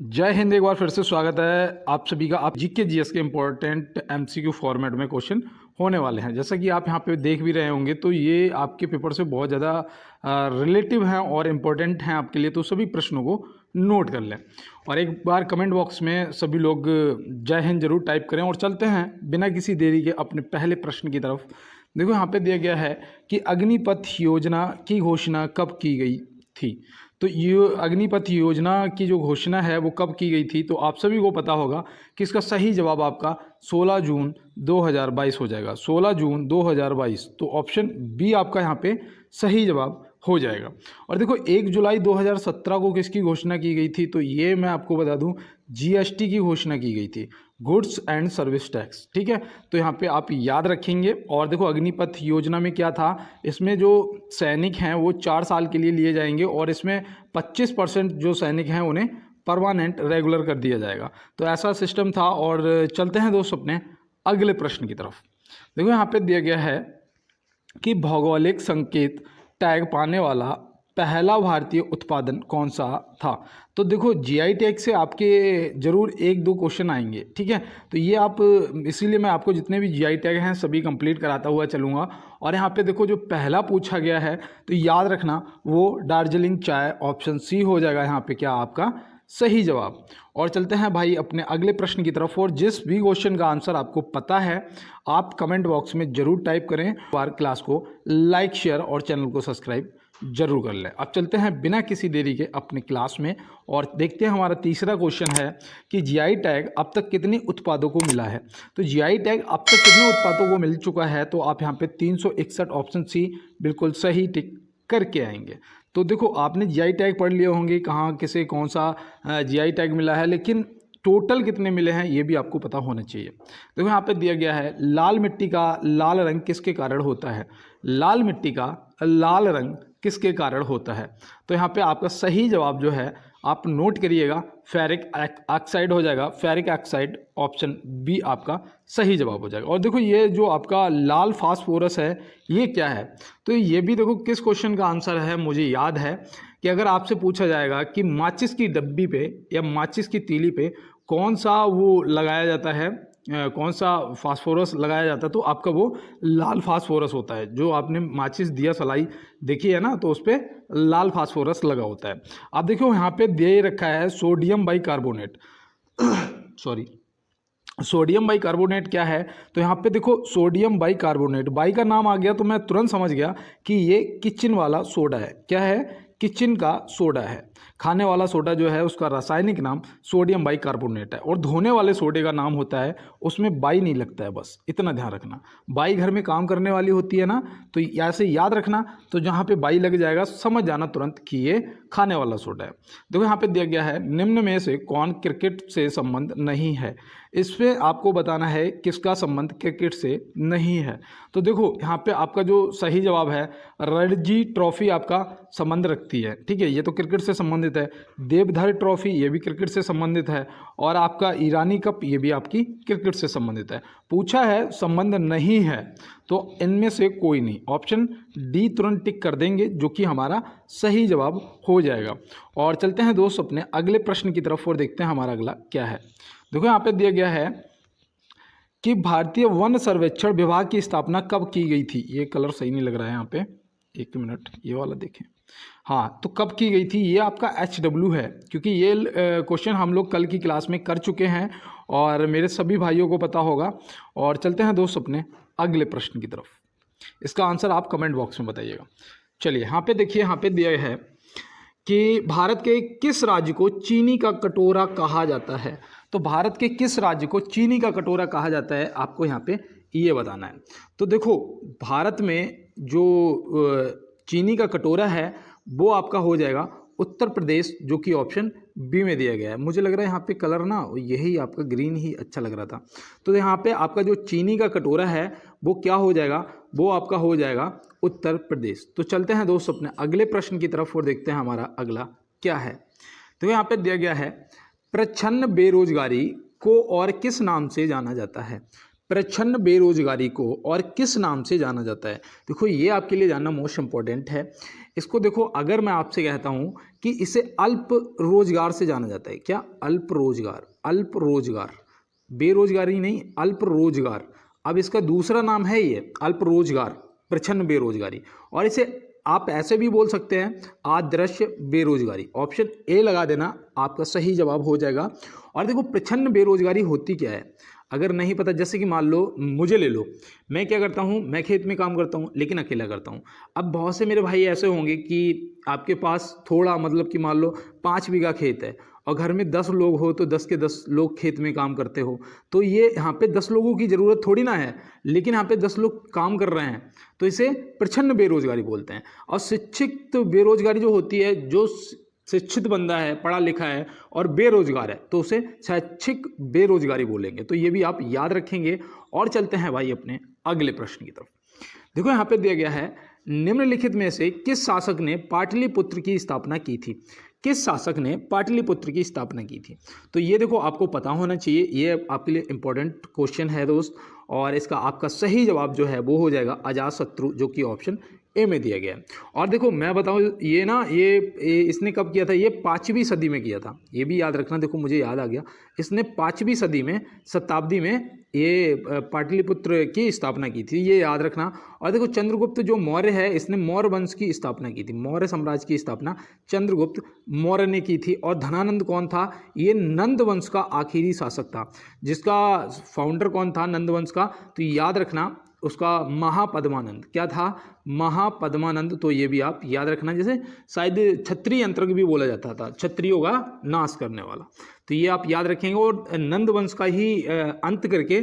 जय हिंद। एक बार फिर से स्वागत है आप सभी का। आप जीके जीएस के इंपॉर्टेंट एमसीक्यू फॉर्मेट में क्वेश्चन होने वाले हैं। जैसा कि आप यहाँ पे देख भी रहे होंगे तो ये आपके पेपर से बहुत ज़्यादा रिलेटिव हैं और इम्पोर्टेंट हैं आपके लिए, तो सभी प्रश्नों को नोट कर लें और एक बार कमेंट बॉक्स में सभी लोग जय हिंद जरूर टाइप करें। और चलते हैं बिना किसी देरी के अपने पहले प्रश्न की तरफ। देखो यहाँ पे दिया गया है कि अग्निपथ योजना की घोषणा कब की गई थी। तो ये अग्निपथ योजना की जो घोषणा है वो कब की गई थी, तो आप सभी को पता होगा कि इसका सही जवाब आपका 16 जून 2022 हो जाएगा। 16 जून 2022, तो ऑप्शन बी आपका यहाँ पे सही जवाब हो जाएगा। और देखो 1 जुलाई 2017 को किसकी घोषणा की गई थी, तो ये मैं आपको बता दूं जीएसटी की घोषणा की गई थी, गुड्स एंड सर्विस टैक्स। ठीक है, तो यहाँ पे आप याद रखेंगे। और देखो अग्निपथ योजना में क्या था, इसमें जो सैनिक हैं वो 4 साल के लिए लिए जाएंगे और इसमें 25% जो सैनिक हैं उन्हें परमानेंट रेगुलर कर दिया जाएगा। तो ऐसा सिस्टम था। और चलते हैं दोस्त अपने अगले प्रश्न की तरफ। देखो यहाँ पे दिया गया है कि भौगोलिक संकेत टैग पाने वाला पहला भारतीय उत्पादन कौन सा था। तो देखो जीआई टैग से आपके जरूर 1-2 क्वेश्चन आएंगे। ठीक है, तो ये आप इसीलिए मैं आपको जितने भी जीआई टैग हैं सभी कंप्लीट कराता हुआ चलूँगा। और यहाँ पे देखो जो पहला पूछा गया है तो याद रखना वो दार्जिलिंग चाय, ऑप्शन सी हो जाएगा यहाँ पे क्या आपका सही जवाब। और चलते हैं भाई अपने अगले प्रश्न की तरफ। और जिस भी क्वेश्चन का आंसर आपको पता है आप कमेंट बॉक्स में जरूर टाइप करें। बार क्लास को लाइक, शेयर और चैनल को सब्सक्राइब जरूर कर लें। अब चलते हैं बिना किसी देरी के अपने क्लास में और देखते हैं हमारा तीसरा क्वेश्चन है कि जीआई टैग अब तक कितने उत्पादों को मिला है। तो जीआई टैग अब तक कितने उत्पादों को मिल चुका है, तो आप यहाँ पे 361 ऑप्शन सी बिल्कुल सही टिक करके आएंगे। तो देखो आपने जीआई टैग पढ़ लिए होंगे कहाँ किसे कौन सा जीआई टैग मिला है, लेकिन टोटल कितने मिले हैं ये भी आपको पता होना चाहिए। देखो यहाँ पे दिया गया है लाल मिट्टी का लाल रंग किसके कारण होता है। लाल मिट्टी का लाल रंग किसके कारण होता है, तो यहाँ पे आपका सही जवाब जो है आप नोट करिएगा फेरिक ऑक्साइड हो जाएगा। फेरिक ऑक्साइड ऑप्शन बी आपका सही जवाब हो जाएगा। और देखो ये जो आपका लाल फास्फोरस है ये क्या है, तो ये भी देखो किस क्वेश्चन का आंसर है। मुझे याद है कि अगर आपसे पूछा जाएगा कि माचिस की डब्बी पे या माचिस की तीली पे कौन सा वो लगाया जाता है, कौन सा फास्फोरस लगाया जाता है, तो आपका वो लाल फास्फोरस होता है। जो आपने माचिस दिया सलाई देखी है ना, तो उस पर लाल फास्फोरस लगा होता है। आप देखो यहाँ पे दे रखा है sodium bicarbonate sorry sodium bicarbonate क्या है, तो यहाँ पे देखो सोडियम बाइकार्बोनेट, बाई का नाम आ गया तो मैं तुरंत समझ गया कि ये किचन वाला सोडा है। क्या है, किचन का सोडा है। खाने वाला सोडा जो है उसका रासायनिक नाम सोडियम बाइकार्बोनेट है। और धोने वाले सोडे का नाम होता है, उसमें बाई नहीं लगता है, बस इतना ध्यान रखना। बाई घर में काम करने वाली होती है ना, तो ऐसे याद रखना। तो जहाँ पे बाई लग जाएगा समझ जाना तुरंत कि ये खाने वाला सोडा है। देखो यहाँ पे दिया गया है निम्न में से कौन क्रिकेट से संबंध नहीं है। इस पे आपको बताना है किसका संबंध क्रिकेट से नहीं है। तो देखो यहाँ पे आपका जो सही जवाब है रणजी ट्रॉफी आपका संबंध रखती है। ठीक है, ये तो क्रिकेट से संबंधित है। देवधर ट्रॉफी ये भी क्रिकेट से संबंधित है। और आपका ईरानी कप ये भी आपकी क्रिकेट से संबंधित है। पूछा है संबंध नहीं है तो इनमें से कोई नहीं, ऑप्शन डी तुरंत टिक कर देंगे जो कि हमारा सही जवाब हो जाएगा। और चलते हैं दोस्त अपने अगले प्रश्न की तरफ और देखते हैं हमारा अगला क्या है। देखो यहाँ पे दिया गया है कि भारतीय वन सर्वेक्षण विभाग की स्थापना कब की गई थी। ये कलर सही नहीं लग रहा है यहाँ पे, एक मिनट ये वाला देखें। हाँ, तो कब की गई थी, ये आपका HW है, क्योंकि ये क्वेश्चन हम लोग कल की क्लास में कर चुके हैं और मेरे सभी भाइयों को पता होगा। और चलते हैं दोस्त अपने अगले प्रश्न की तरफ। इसका आंसर आप कमेंट बॉक्स में बताइएगा। चलिए यहाँ पे देखिए, यहाँ पे दिया है कि भारत के किस राज्य को चीनी का कटोरा कहा जाता है। तो भारत के किस राज्य को चीनी का कटोरा कहा जाता है, आपको यहाँ पे ये बताना है। तो देखो भारत में जो चीनी का कटोरा है वो आपका हो जाएगा उत्तर प्रदेश, जो कि ऑप्शन बी में दिया गया है। मुझे लग रहा है यहाँ पे कलर ना यही आपका ग्रीन ही अच्छा लग रहा था। तो यहाँ पे आपका जो चीनी का कटोरा है वो क्या हो जाएगा, वो आपका हो जाएगा उत्तर प्रदेश। तो चलते हैं दोस्त अपने अगले प्रश्न की तरफ और देखते हैं हमारा अगला क्या है। तो यहाँ पे दिया गया है प्रच्छन्न बेरोजगारी को और किस नाम से जाना जाता है। प्रच्छन्न बेरोजगारी को और किस नाम से जाना जाता है? देखो ये आपके लिए जानना मोस्ट इम्पॉर्टेंट है। इसको देखो, अगर मैं आपसे कहता हूँ कि इसे अल्प रोजगार से जाना जाता है, क्या? अल्प रोजगार, अल्प रोजगार, बेरोजगारी नहीं, अल्प रोजगार। अब इसका दूसरा नाम है ये अल्प रोजगार, प्रच्छन्न बेरोजगारी, और इसे आप ऐसे भी बोल सकते हैं आदृश्य बेरोजगारी। ऑप्शन ए लगा देना, आपका सही जवाब हो जाएगा। और देखो प्रच्छन्न बेरोजगारी होती क्या है, अगर नहीं पता, जैसे कि मान लो मुझे ले लो, मैं क्या करता हूँ, मैं खेत में काम करता हूँ लेकिन अकेला करता हूँ। अब बहुत से मेरे भाई ऐसे होंगे कि आपके पास थोड़ा, मतलब कि मान लो 5 बीघा खेत है और घर में 10 लोग हो तो 10 के 10 लोग खेत में काम करते हो, तो ये यहाँ पे 10 लोगों की ज़रूरत थोड़ी ना है, लेकिन यहाँ पे 10 लोग काम कर रहे हैं, तो इसे प्रच्छन्न बेरोजगारी बोलते हैं। और शिक्षित बेरोजगारी जो होती है, जो शिक्षित बंदा है, पढ़ा लिखा है और बेरोजगार है, तो उसे शैक्षिक बेरोजगारी बोलेंगे। तो ये भी आप याद रखेंगे। और चलते हैं भाई अपने अगले प्रश्न की तरफ। देखो यहाँ पे दिया गया है, निम्नलिखित में से किस शासक ने पाटलिपुत्र की स्थापना की थी? किस शासक ने पाटलिपुत्र की स्थापना की थी? तो ये देखो आपको पता होना चाहिए, ये आपके लिए इंपॉर्टेंट क्वेश्चन है दोस्त। और इसका आपका सही जवाब जो है वो हो जाएगा अजातशत्रु, जो कि ऑप्शन ए में दिया गया है। और देखो मैं बताऊं, ये ना ये इसने कब किया था? ये 5वीं सदी में किया था, ये भी याद रखना। देखो मुझे याद आ गया, इसने 5वीं सदी में, शताब्दी में ये पाटलिपुत्र की स्थापना की थी, ये याद रखना। और देखो चंद्रगुप्त जो मौर्य है, इसने मौर्य वंश की स्थापना की थी, मौर्य साम्राज्य की स्थापना चंद्रगुप्त मौर्य ने की थी। और धनानंद कौन था? ये नंद वंश का आखिरी शासक था। जिसका फाउंडर कौन था नंद वंश का? तो याद रखना, उसका महापद्मानंद। क्या था? महापद्मानंद। तो ये भी आप याद रखना। जैसे शायद क्षत्रिय यंत्रक भी बोला जाता था, क्षत्रियों का नाश करने वाला, तो ये आप याद रखेंगे। और नंद वंश का ही अंत करके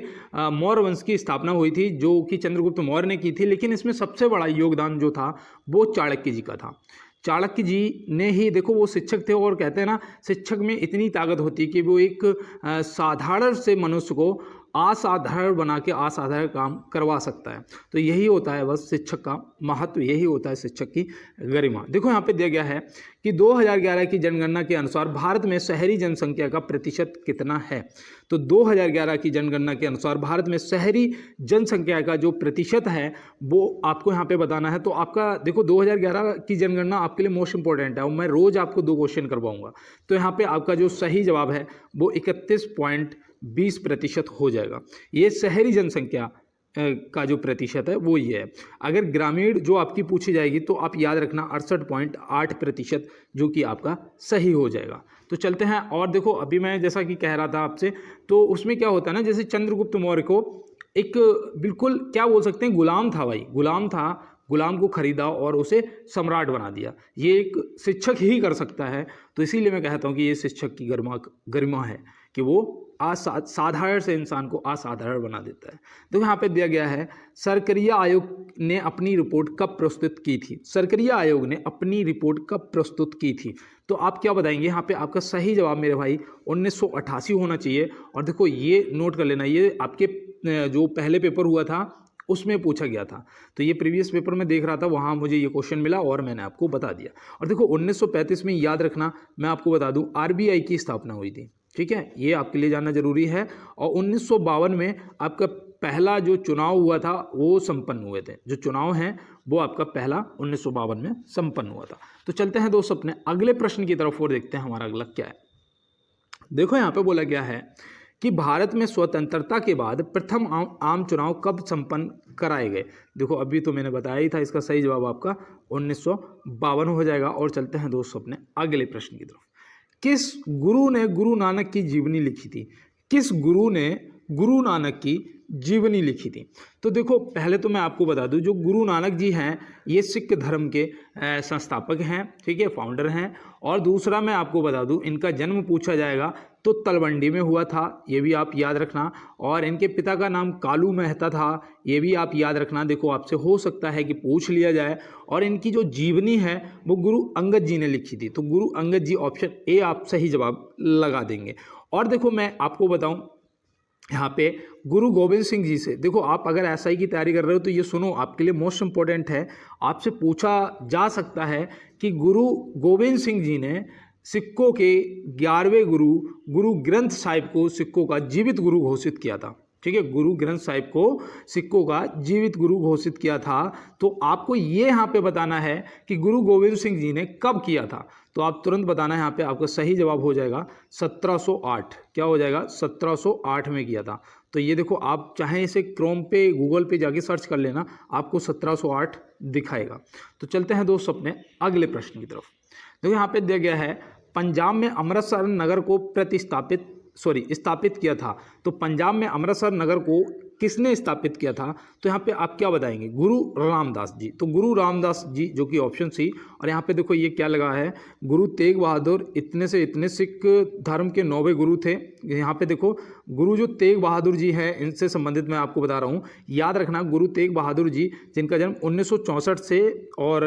मौर्य वंश की स्थापना हुई थी, जो कि चंद्रगुप्त मौर्य ने की थी। लेकिन इसमें सबसे बड़ा योगदान जो था वो चाणक्य जी का था। चाणक्य जी ने ही, देखो वो शिक्षक थे, और कहते हैं ना शिक्षक में इतनी ताकत होती है कि वो एक साधारण से मनुष्य को असाधारण बना के असाधारण काम करवा सकता है। तो यही होता है बस शिक्षक का महत्व, यही होता है शिक्षक की गरिमा। देखो यहाँ पे दिया गया है कि 2011 की जनगणना के अनुसार भारत में शहरी जनसंख्या का प्रतिशत कितना है? तो 2011 की जनगणना के अनुसार भारत में शहरी जनसंख्या का जो प्रतिशत है वो आपको यहाँ पे बताना है। तो आपका देखो 2011 की जनगणना आपके लिए मोस्ट इंपॉर्टेंट है, और मैं रोज आपको 2 क्वेश्चन करवाऊंगा। तो यहाँ पे आपका जो सही जवाब है वो 31.20% हो जाएगा। ये शहरी जनसंख्या का जो प्रतिशत है वो ये है। अगर ग्रामीण जो आपकी पूछी जाएगी तो आप याद रखना 68.8%, जो कि आपका सही हो जाएगा। तो चलते हैं। और देखो अभी मैं जैसा कि कह रहा था आपसे, तो उसमें क्या होता है ना, जैसे चंद्रगुप्त मौर्य को एक बिल्कुल क्या बोल सकते हैं, गुलाम था भाई, गुलाम था, गुलाम को खरीदा और उसे सम्राट बना दिया। ये एक शिक्षक ही कर सकता है। तो इसीलिए मैं कहता हूँ कि ये शिक्षक की गरिमा है कि वो साधारण से इंसान को असाधारण बना देता है। तो यहाँ पे दिया गया है, सरकरिया आयोग ने अपनी रिपोर्ट कब प्रस्तुत की थी? सरकरिया आयोग ने अपनी रिपोर्ट कब प्रस्तुत की थी? तो आप क्या बताएंगे? यहाँ पे आपका सही जवाब मेरे भाई 1988 होना चाहिए। और देखो ये नोट कर लेना, ये आपके जो पहले पेपर हुआ था उसमें पूछा गया था। तो ये प्रीवियस पेपर में देख रहा था, वहाँ मुझे ये क्वेश्चन मिला और मैंने आपको बता दिया। और देखो 1935 में, याद रखना, मैं आपको बता दूं, आरबीआई की स्थापना हुई थी। ठीक है, ये आपके लिए जानना जरूरी है। और 1952 में आपका पहला जो चुनाव हुआ था वो संपन्न हुए थे। जो चुनाव हैं वो आपका पहला 1952 में संपन्न हुआ था। तो चलते हैं दोस्त अपने अगले प्रश्न की तरफ और देखते हैं हमारा अगला क्या है। देखो यहाँ पे बोला गया है कि भारत में स्वतंत्रता के बाद प्रथम आम चुनाव कब संपन्न कराए गए? देखो अभी तो मैंने बताया ही था, इसका सही जवाब आपका 1952 हो जाएगा। और चलते हैं दोस्तों अपने अगले प्रश्न की तरफ। किस गुरु ने गुरु नानक की जीवनी लिखी थी? किस गुरु ने गुरु नानक की जीवनी लिखी थी? तो देखो पहले तो मैं आपको बता दूं, जो गुरु नानक जी हैं ये सिख धर्म के संस्थापक हैं, ठीक है, फाउंडर हैं। और दूसरा मैं आपको बता दूं, इनका जन्म पूछा जाएगा तो तलवंडी में हुआ था, ये भी आप याद रखना। और इनके पिता का नाम कालू मेहता था, ये भी आप याद रखना। देखो आपसे हो सकता है कि पूछ लिया जाए। और इनकी जो जीवनी है वो गुरु अंगद जी ने लिखी थी। तो गुरु अंगद जी, ऑप्शन ए आप सही जवाब लगा देंगे। और देखो मैं आपको बताऊं यहाँ पे गुरु गोविंद सिंह जी से, देखो आप अगर एसआई की तैयारी कर रहे हो तो ये सुनो, आपके लिए मोस्ट इंपॉर्टेंट है। आपसे पूछा जा सकता है कि गुरु गोविंद सिंह जी ने सिखों के 11वें गुरु ग्रंथ साहिब को सिखों का जीवित गुरु घोषित किया था। ठीक है, गुरु ग्रंथ साहिब को सिखों का जीवित गुरु घोषित किया था। तो आपको ये यहाँ पे बताना है कि गुरु गोविंद सिंह जी ने कब किया था। तो आप तुरंत बताना है, यहाँ पे आपका सही जवाब हो जाएगा 1708। क्या हो जाएगा? 1708 में किया था। तो ये देखो, आप चाहे इसे क्रोम पे गूगल पे जाके सर्च कर लेना, आपको 1708 दिखाएगा। तो चलते हैं दोस्त अपने अगले प्रश्न की तरफ। देखो यहाँ पे दिया गया है, पंजाब में अमृतसर नगर को स्थापित किया था। तो पंजाब में अमृतसर नगर को किसने स्थापित किया था? तो यहाँ पे आप क्या बताएंगे? गुरु रामदास जी। तो गुरु रामदास जी जो कि ऑप्शन सी। और यहाँ पे देखो ये क्या लगा है, गुरु तेग बहादुर इतने से इतने सिख धर्म के 9वें गुरु थे। यहाँ पे देखो गुरु जो तेग बहादुर जी हैं, इनसे संबंधित मैं आपको बता रहा हूँ। याद रखना, गुरु तेग बहादुर जी जिनका जन्म 1964 से और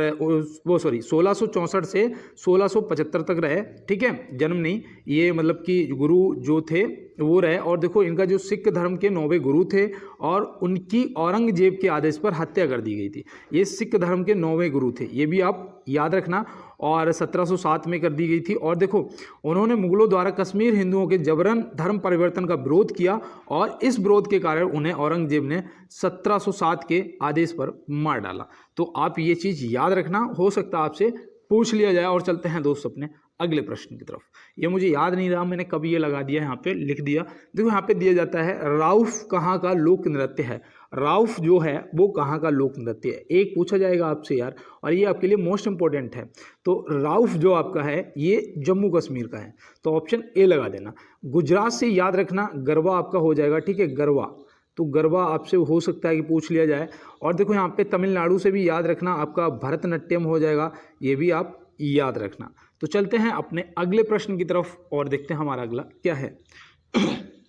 1664 से 1675 तक रहे। ठीक है, जन्म नहीं, ये मतलब कि गुरु जो थे वो रहे। और देखो इनका जो सिख धर्म के 9वें गुरु थे और उनकी औरंगजेब के आदेश पर हत्या कर दी गई थी। ये सिख धर्म के 9वें गुरु थे, ये भी आप याद रखना। और 1707 में कर दी गई थी। और देखो उन्होंने मुगलों द्वारा कश्मीर हिंदुओं के जबरन धर्म परिवर्तन का विरोध किया और इस विरोध के कारण उन्हें औरंगजेब ने 1707 के आदेश पर मार डाला। तो आप ये चीज़ याद रखना, हो सकता है आपसे पूछ लिया जाए। और चलते हैं दोस्त अपने अगले प्रश्न की तरफ। ये मुझे याद नहीं रहा, मैंने कब ये लगा दिया, यहाँ पे लिख दिया। देखो यहाँ पे दिया जाता है, राउफ कहाँ का लोक नृत्य है? राउफ जो है वो कहाँ का लोक नृत्य है? एक पूछा जाएगा आपसे यार, और ये आपके लिए मोस्ट इंपॉर्टेंट है। तो राउफ जो आपका है ये जम्मू कश्मीर का है, तो ऑप्शन ए लगा देना। गुजरात से याद रखना, गरबा आपका हो जाएगा। ठीक है, गरबा, तो गरबा आपसे हो सकता है कि पूछ लिया जाए। और देखो यहाँ पे तमिलनाडु से भी याद रखना, आपका भरतनाट्यम हो जाएगा, ये भी आप याद रखना। तो चलते हैं अपने अगले प्रश्न की तरफ और देखते हैं हमारा अगला क्या है।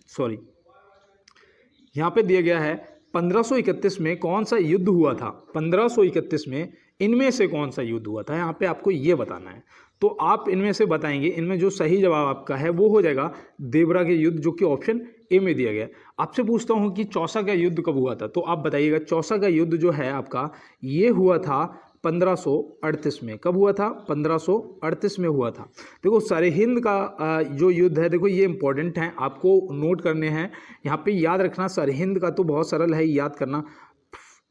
सॉरी, यहाँ पे दिया गया है 1531 में कौन सा युद्ध हुआ था? 1531 में इनमें से कौन सा युद्ध हुआ था? यहाँ पे आपको ये बताना है। तो आप इनमें से बताएंगे, इनमें जो सही जवाब आपका है वो हो जाएगा देवरा के युद्ध, जो कि ऑप्शन ए में दिया गया। आपसे पूछता हूँ कि चौसा का युद्ध कब हुआ था? तो आप बताइएगा। चौसा का युद्ध जो है आपका ये हुआ था 1538 में। कब हुआ था? 1538 में हुआ था। देखो सरहिंद का जो युद्ध है, देखो ये इंपॉर्टेंट है, आपको नोट करने हैं। यहाँ पे याद रखना, सरहिंद का तो बहुत सरल है याद करना,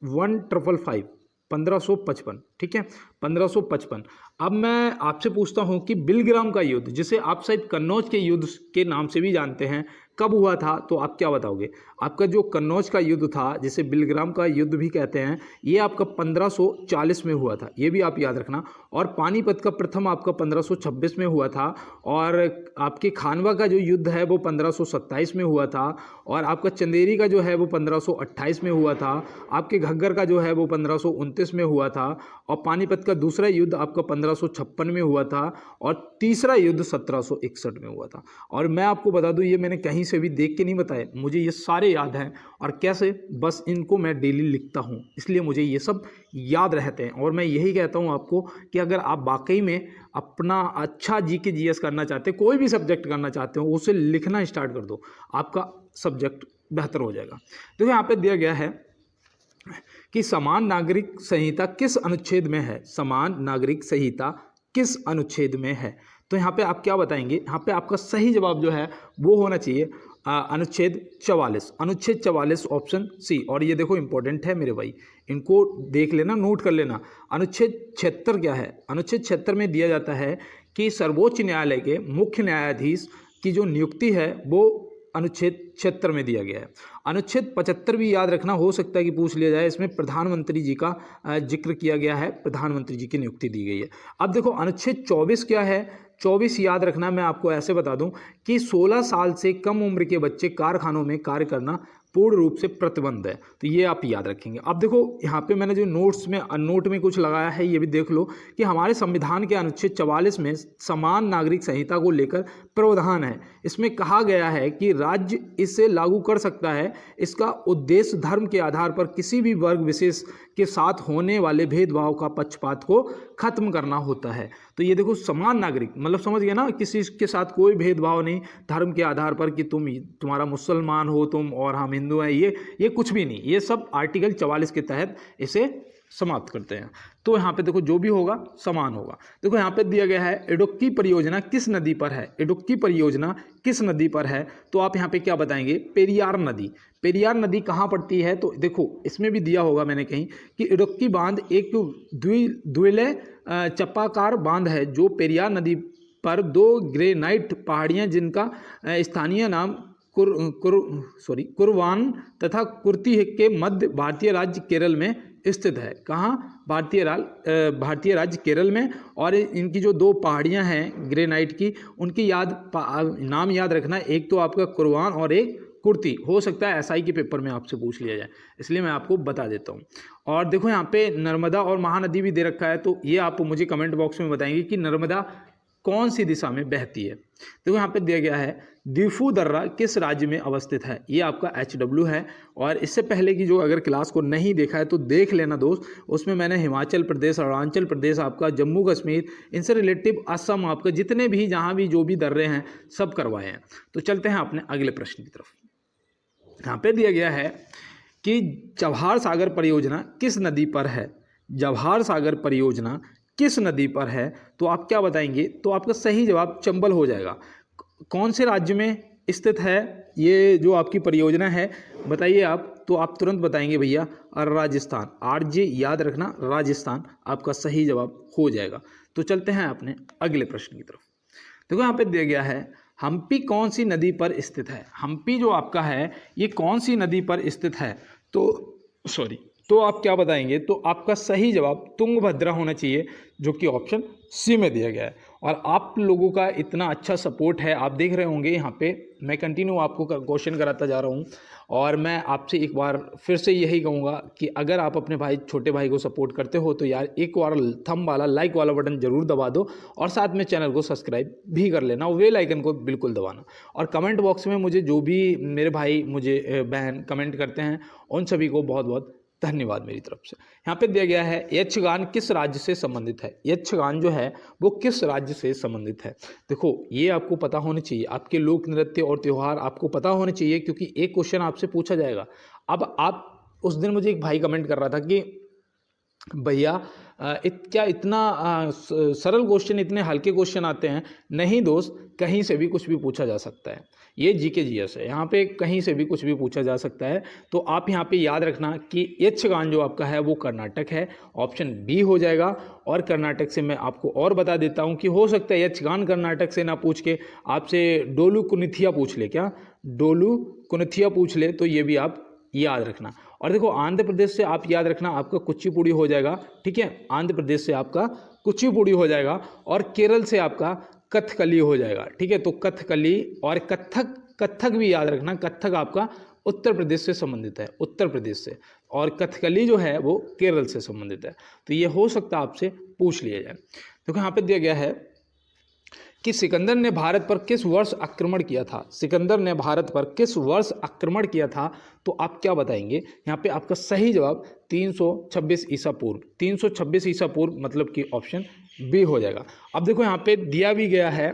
1555 1555। ठीक है, 1555। अब मैं आपसे पूछता हूँ कि बिलग्राम का युद्ध, जिसे आप शायद कन्नौज के युद्ध के नाम से भी जानते हैं, कब हुआ था? तो आप क्या बताओगे? आपका जो कन्नौज का युद्ध था, जिसे बिलग्राम का युद्ध भी कहते हैं, ये आपका 1540 में हुआ था, ये भी आप याद रखना। और पानीपत का प्रथम आपका 1526 में हुआ था। और आपके खानवा का जो युद्ध है वो 1527 में हुआ था। और आपका चंदेरी का जो है वो 1528 में हुआ था। आपके घग्गर का जो है वो 1529 में हुआ था। और पानीपत का दूसरा युद्ध आपका 1556 में हुआ था। और तीसरा युद्ध 1761 में हुआ था। और मैं आपको बता दूं, ये मैंने कहीं से भी देख के नहीं बताया, मुझे ये सारे याद हैं। और कैसे? बस इनको मैं डेली लिखता हूँ, इसलिए मुझे ये सब याद रहते हैं। और मैं यही कहता हूँ आपको कि अगर आप वाकई में अपना अच्छा जीके जीएस करना चाहते हैं, कोई भी सब्जेक्ट करना चाहते हो, उसे लिखना स्टार्ट कर दो, आपका सब्जेक्ट बेहतर हो जाएगा। देखो यहाँ पे दिया गया है कि समान नागरिक संहिता किस अनुच्छेद में है? समान नागरिक संहिता किस अनुच्छेद में है? तो यहाँ पे आप क्या बताएंगे? यहाँ पे आपका सही जवाब जो है वो होना चाहिए अनुच्छेद 44। अनुच्छेद 44 ऑप्शन सी। और ये देखो इंपॉर्टेंट है मेरे भाई, इनको देख लेना, नोट कर लेना। अनुच्छेद 76 क्या है? अनुच्छेद 76 में दिया जाता है कि सर्वोच्च न्यायालय के मुख्य न्यायाधीश की जो नियुक्ति है वो अनुच्छेद 76 में दिया गया है। अनुच्छेद 75 भी याद रखना, हो सकता है कि पूछ लिया जाए। इसमें प्रधानमंत्री जी का जिक्र किया गया है, प्रधानमंत्री जी की नियुक्ति दी गई है। अब देखो अनुच्छेद 24 क्या है? 24 याद रखना, मैं आपको ऐसे बता दूं कि 16 साल से कम उम्र के बच्चे कारखानों में कार्य करना पूर्ण रूप से प्रतिबंध है। तो ये आप याद रखेंगे। अब देखो यहाँ पे मैंने जो नोट में कुछ लगाया है, ये भी देख लो कि हमारे संविधान के अनुच्छेद 44 में समान नागरिक संहिता को लेकर प्रावधान है। इसमें कहा गया है कि राज्य इसे लागू कर सकता है। इसका उद्देश्य धर्म के आधार पर किसी भी वर्ग विशेष के साथ होने वाले भेदभाव का पक्षपात को खत्म करना होता है। तो ये देखो समान नागरिक, मतलब समझ गए ना, किसी के साथ कोई भेदभाव नहीं धर्म के आधार पर कि तुम्हारा मुसलमान हो तुम और हम हिंदू हैं, ये कुछ भी नहीं। ये सब आर्टिकल 44 के तहत इसे समाप्त करते हैं। तो यहाँ पे देखो जो भी होगा समान होगा। देखो यहाँ पे दिया गया है इडुक्की परियोजना किस नदी पर है, इडुक्की परियोजना किस नदी पर है, तो आप यहाँ पे क्या बताएंगे, पेरियार नदी। पेरियार नदी कहाँ पड़ती है, तो देखो इसमें भी दिया होगा मैंने कहीं कि इडुक्की बांध एक द्विलय चप्पाकार बांध है जो पेरियार नदी पर 2 ग्रेनाइट पहाड़ियाँ जिनका स्थानीय नाम कुरवान तथा कुर्ती के मध्य भारतीय राज्य केरल में स्थित है। कहाँ, भारतीय राज्य केरल में। और इनकी जो 2 पहाड़ियाँ हैं ग्रेनाइट की, उनकी नाम याद रखना, एक तो आपका कुरवान और एक कुर्ती। हो सकता है एसआई के पेपर में आपसे पूछ लिया जाए, इसलिए मैं आपको बता देता हूँ। और देखो यहाँ पे नर्मदा और महानदी भी दे रखा है, तो ये आप मुझे कमेंट बॉक्स में बताएंगे कि नर्मदा कौन सी दिशा में बहती है। देखो यहाँ पे दिया गया है दिफू दर्रा किस राज्य में अवस्थित है, ये आपका HW है। और इससे पहले की जो अगर क्लास को नहीं देखा है तो देख लेना दोस्त, उसमें मैंने हिमाचल प्रदेश, अरुणाचल प्रदेश, आपका जम्मू कश्मीर, इनसे रिलेटिव असम, आपका जितने भी जहाँ भी जो भी दर्रे हैं सब करवाए हैं। तो चलते हैं अपने अगले प्रश्न की तरफ। यहाँ पे दिया गया है कि जवाहर सागर परियोजना किस नदी पर है, जवाहर सागर परियोजना किस नदी पर है, तो आप क्या बताएंगे, तो आपका सही जवाब चंबल हो जाएगा। कौन से राज्य में स्थित है ये जो आपकी परियोजना है, बताइए आप, तो आप तुरंत बताएंगे भैया राजस्थान। RJ याद रखना, राजस्थान आपका सही जवाब हो जाएगा। तो चलते हैं अपने अगले प्रश्न की तरफ। देखो यहाँ पे दिया गया है हम्पी कौन सी नदी पर स्थित है, हम्पी जो आपका है ये कौन सी नदी पर स्थित है, तो आप क्या बताएंगे, तो आपका सही जवाब तुंगभद्रा होना चाहिए, जो कि ऑप्शन सी में दिया गया है। और आप लोगों का इतना अच्छा सपोर्ट है, आप देख रहे होंगे यहाँ पे मैं कंटिन्यू आपको क्वेश्चन कराता जा रहा हूँ। और मैं आपसे एक बार फिर से यही कहूँगा कि अगर आप अपने भाई छोटे भाई को सपोर्ट करते हो तो यार एक बार थंब वाला लाइक वाला बटन जरूर दबा दो, और साथ में चैनल को सब्सक्राइब भी कर लेना, और बेल आइकन को बिल्कुल दबाना। और कमेंट बॉक्स में मुझे जो भी मेरे भाई मुझे बहन कमेंट करते हैं उन सभी को बहुत बहुत धन्यवाद मेरी तरफ से। यहाँ पे दिया गया है यक्षगान किस राज्य से संबंधित है, यक्षगान जो है वो किस राज्य से संबंधित है। देखो ये आपको पता होना चाहिए, आपके लोक नृत्य और त्यौहार आपको पता होने चाहिए, क्योंकि एक क्वेश्चन आपसे पूछा जाएगा। अब आप उस दिन मुझे एक भाई कमेंट कर रहा था कि भैया क्या इतना सरल क्वेश्चन, इतने हल्के क्वेश्चन आते हैं। नहीं दोस्त, कहीं से भी कुछ भी पूछा जा सकता है, ये GK GS है, यहाँ पे कहीं से भी कुछ भी पूछा जा सकता है। तो आप यहाँ पे याद रखना कि यक्षगान जो आपका है वो कर्नाटक है, ऑप्शन B हो जाएगा। और कर्नाटक से मैं आपको और बता देता हूँ कि हो सकता है यक्षगान कर्नाटक से ना पूछ के आपसे डोलू कुनिथिया पूछ ले, क्या डोलू कुनिथिया पूछ ले, तो ये भी आप याद रखना। और देखो आंध्र प्रदेश से आप याद रखना आपका कुचिपुड़ी हो जाएगा, ठीक है, आंध्र प्रदेश से आपका कुचिपुड़ी हो जाएगा। और केरल से आपका कथकली हो जाएगा, ठीक है। तो कथकली और कथक भी याद रखना, कथक आपका उत्तर प्रदेश से संबंधित है, उत्तर प्रदेश से, और कथकली जो है वो केरल से संबंधित है। तो ये हो सकता है आपसे पूछ लिया जाए। देखो यहाँ पे दिया गया है कि सिकंदर ने भारत पर किस वर्ष आक्रमण किया था, सिकंदर ने भारत पर किस वर्ष आक्रमण किया था, तो आप क्या बताएंगे। यहाँ पे आपका सही जवाब 326 ईसा पूर्व, 326 ईसा पूर्व मतलब कि ऑप्शन B हो जाएगा। अब देखो यहाँ पे दिया भी गया है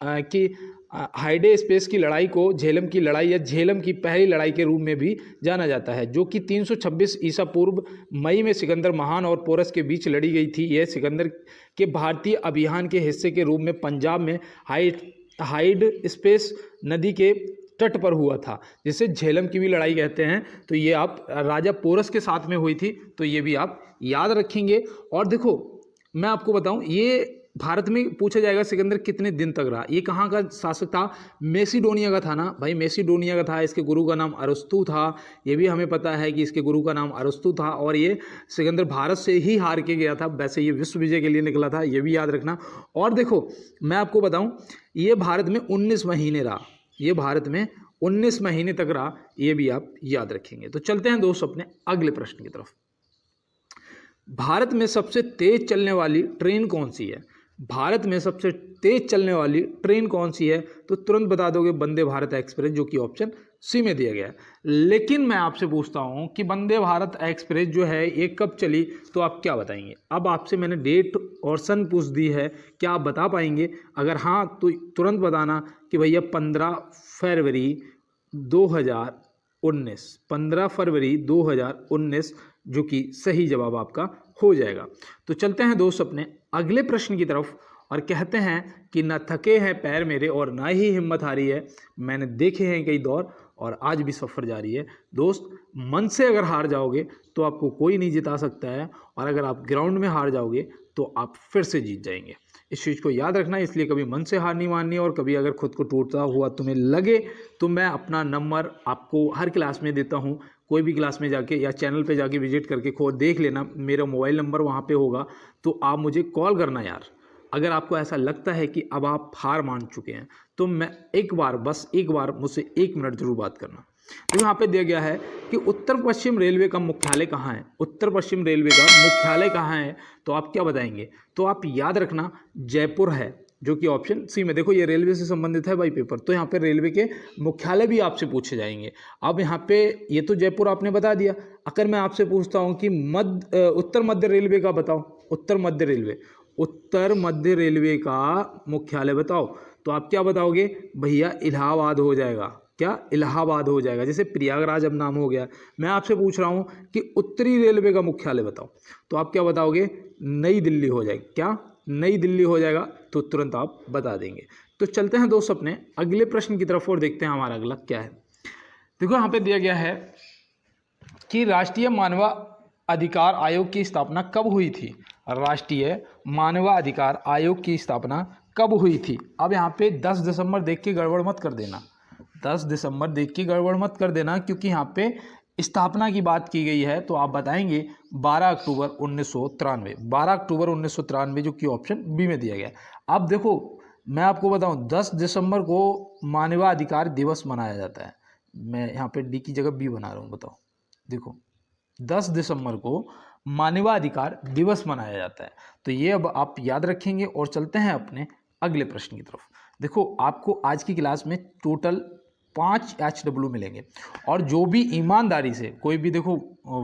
कि हाइडे स्पेस की लड़ाई को झेलम की लड़ाई या झेलम की पहली लड़ाई के रूप में भी जाना जाता है, जो कि 326 ईसा पूर्व मई में सिकंदर महान और पोरस के बीच लड़ी गई थी। यह सिकंदर के भारतीय अभियान के हिस्से के रूप में पंजाब में हाइड स्पेस नदी के तट पर हुआ था, जिसे झेलम की भी लड़ाई कहते हैं। तो ये आप राजा पोरस के साथ में हुई थी, तो ये भी आप याद रखेंगे। और देखो मैं आपको बताऊं, ये भारत में पूछा जाएगा सिकंदर कितने दिन तक रहा, ये कहाँ का शासक था, मेसिडोनिया का था ना भाई, मेसिडोनिया का था। इसके गुरु का नाम अरस्तु था, ये भी हमें पता है कि इसके गुरु का नाम अरस्तु था। और ये सिकंदर भारत से ही हार के गया था, वैसे ये विश्व विजय के लिए निकला था, ये भी याद रखना। और देखो मैं आपको बताऊं, ये भारत में 19 महीने रहा, ये भारत में 19 महीने तक रहा, ये भी आप याद रखेंगे। तो चलते हैं दोस्तों अपने अगले प्रश्न की तरफ। भारत में सबसे तेज चलने वाली ट्रेन कौन सी है, भारत में सबसे तेज चलने वाली ट्रेन कौन सी है, तो तुरंत बता दोगे वंदे भारत एक्सप्रेस, जो कि ऑप्शन C में दिया गया है। लेकिन मैं आपसे पूछता हूं कि वंदे भारत एक्सप्रेस जो है ये कब चली, तो आप क्या बताएंगे। अब आपसे मैंने डेट और सन पूछ दी है, क्या आप बता पाएंगे। अगर हाँ तो तुरंत बताना कि भैया 15 फरवरी 2019, 15 फरवरी 2019 जो कि सही जवाब आपका हो जाएगा। तो चलते हैं दोस्त अपने अगले प्रश्न की तरफ और कहते हैं कि न थके हैं पैर मेरे और ना ही हिम्मत हारी है, मैंने देखे हैं कई दौर और आज भी सफ़र जारी है। दोस्त, मन से अगर हार जाओगे तो आपको कोई नहीं जिता सकता है, और अगर आप ग्राउंड में हार जाओगे तो आप फिर से जीत जाएंगे। इस चीज़ को याद रखना, इसलिए कभी मन से हार नहीं माननी। और कभी अगर खुद को टूटता हुआ तुम्हें लगे तो मैं अपना नंबर आपको हर क्लास में देता हूँ, कोई भी क्लास में जाके या चैनल पे जाके विजिट करके खो देख लेना, मेरा मोबाइल नंबर वहाँ पे होगा, तो आप मुझे कॉल करना यार। अगर आपको ऐसा लगता है कि अब आप हार मान चुके हैं तो मैं एक बार, बस एक बार मुझसे 1 मिनट जरूर बात करना। तो यहाँ पे दिया गया है कि उत्तर पश्चिम रेलवे का मुख्यालय कहाँ है। उत्तर पश्चिम रेलवे का मुख्यालय कहाँ है, तो आप क्या बताएंगे? तो आप याद रखना जयपुर है, जो कि ऑप्शन सी में। देखो ये रेलवे से संबंधित है भाई पेपर, तो यहाँ पे रेलवे के मुख्यालय भी आपसे पूछे जाएंगे। अब यहाँ पे ये तो जयपुर आपने बता दिया। अगर मैं आपसे पूछता हूँ कि उत्तर मध्य रेलवे का बताओ, उत्तर मध्य रेलवे का मुख्यालय बताओ, तो आप क्या बताओगे? भैया इलाहाबाद हो जाएगा। क्या? इलाहाबाद हो जाएगा। जैसे प्रयागराज अब नाम हो गया। मैं आपसे पूछ रहा हूँ कि उत्तरी रेलवे का मुख्यालय बताओ, तो आप क्या बताओगे? नई दिल्ली हो जाएगी। क्या? नई दिल्ली हो जाएगा, तो तुरंत आप बता देंगे। तो चलते हैं दोस्त अपने अगले प्रश्न की तरफ और देखते हैं हमारा अगला क्या है। देखो यहाँ पे दिया गया है कि राष्ट्रीय मानव अधिकार आयोग की स्थापना कब हुई थी। राष्ट्रीय मानवाधिकार आयोग की स्थापना कब हुई थी? अब यहाँ पे 10 दिसंबर देख के गड़बड़ मत कर देना, 10 दिसंबर देख के गड़बड़ मत कर देना, क्योंकि यहाँ पे स्थापना की बात की गई है। तो आप बताएंगे 12 अक्टूबर 1993, 12 अक्टूबर 1993, जो कि ऑप्शन बी में दिया गया। अब देखो मैं आपको बताऊं, 10 दिसंबर को मानवाधिकार दिवस मनाया जाता है। मैं यहाँ पे डी की जगह बी बना रहा हूँ, बताओ। देखो 10 दिसंबर को मानवाधिकार दिवस मनाया जाता है। तो ये अब आप याद रखेंगे। और चलते हैं अपने अगले प्रश्न की तरफ। देखो आपको आज की क्लास में टोटल 5 HW मिलेंगे, और जो भी ईमानदारी से, कोई भी देखो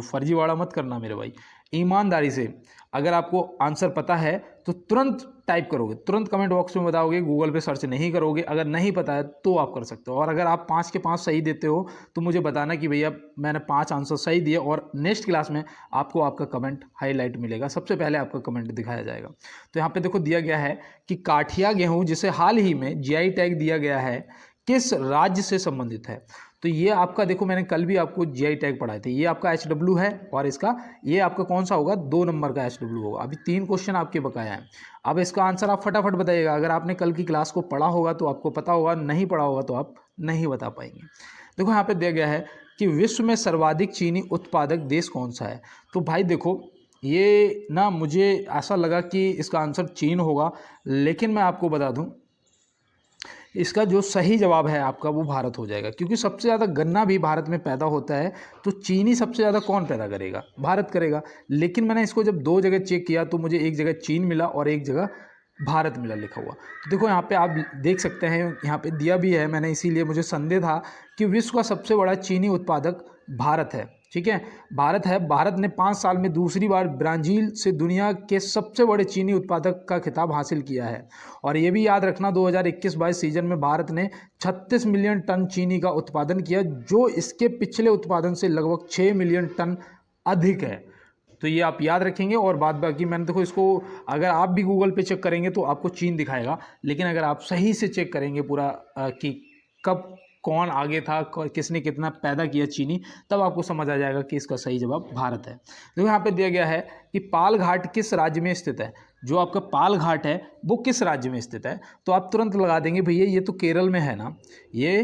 फर्जीवाड़ा मत करना मेरे भाई, ईमानदारी से अगर आपको आंसर पता है तो तुरंत टाइप करोगे, तुरंत कमेंट बॉक्स में बताओगे, गूगल पे सर्च नहीं करोगे। अगर नहीं पता है तो आप कर सकते हो। और अगर आप 5 के 5 सही देते हो तो मुझे बताना कि भैया मैंने 5 आंसर सही दिए, और नेक्स्ट क्लास में आपको आपका कमेंट हाईलाइट मिलेगा, सबसे पहले आपका कमेंट दिखाया जाएगा। तो यहाँ पे देखो दिया गया है कि काठिया गेहूँ, जिसे हाल ही में GI टैग दिया गया है, किस राज्य से संबंधित है। तो ये आपका, देखो मैंने कल भी आपको GI टैग पढ़ाए थे, ये आपका HW है, और इसका ये आपका कौन सा होगा? 2 नंबर का HW होगा। अभी 3 क्वेश्चन आपके बकाया हैं। अब इसका आंसर आप फटाफट बताइएगा। अगर आपने कल की क्लास को पढ़ा होगा तो आपको पता होगा, नहीं पढ़ा होगा तो आप नहीं बता पाएंगे। देखो यहाँ पे दिया गया है कि विश्व में सर्वाधिक चीनी उत्पादक देश कौन सा है। तो भाई देखो ये ना, मुझे ऐसा लगा कि इसका आंसर चीन होगा, लेकिन मैं आपको बता दूं इसका जो सही जवाब है आपका वो भारत हो जाएगा, क्योंकि सबसे ज़्यादा गन्ना भी भारत में पैदा होता है। तो चीनी सबसे ज़्यादा कौन पैदा करेगा? भारत करेगा। लेकिन मैंने इसको जब 2 जगह चेक किया तो मुझे एक जगह चीन मिला और एक जगह भारत मिला लिखा हुआ। तो देखो यहाँ पे आप देख सकते हैं, यहाँ पे दिया भी है मैंने, इसीलिए मुझे संदेह था कि विश्व का सबसे बड़ा चीनी उत्पादक भारत है। ठीक है, भारत है। भारत ने 5 साल में दूसरी बार ब्राज़ील से दुनिया के सबसे बड़े चीनी उत्पादक का खिताब हासिल किया है। और ये भी याद रखना 2021-22 सीजन में भारत ने 36 मिलियन टन चीनी का उत्पादन किया, जो इसके पिछले उत्पादन से लगभग 6 मिलियन टन अधिक है। तो ये आप याद रखेंगे। और बाद बाकी मैंने देखो इसको, अगर आप भी गूगल पे चेक करेंगे तो आपको चीन दिखाएगा, लेकिन अगर आप सही से चेक करेंगे पूरा कि कब कौन आगे था, किसने कितना पैदा किया चीनी, तब आपको समझ आ जाएगा कि इसका सही जवाब भारत है। देखो यहाँ पे दिया गया है कि पाल घाट किस राज्य में स्थित है। जो आपका पाल घाट है वो किस राज्य में स्थित है, तो आप तुरंत लगा देंगे भैया ये तो केरल में है ना, ये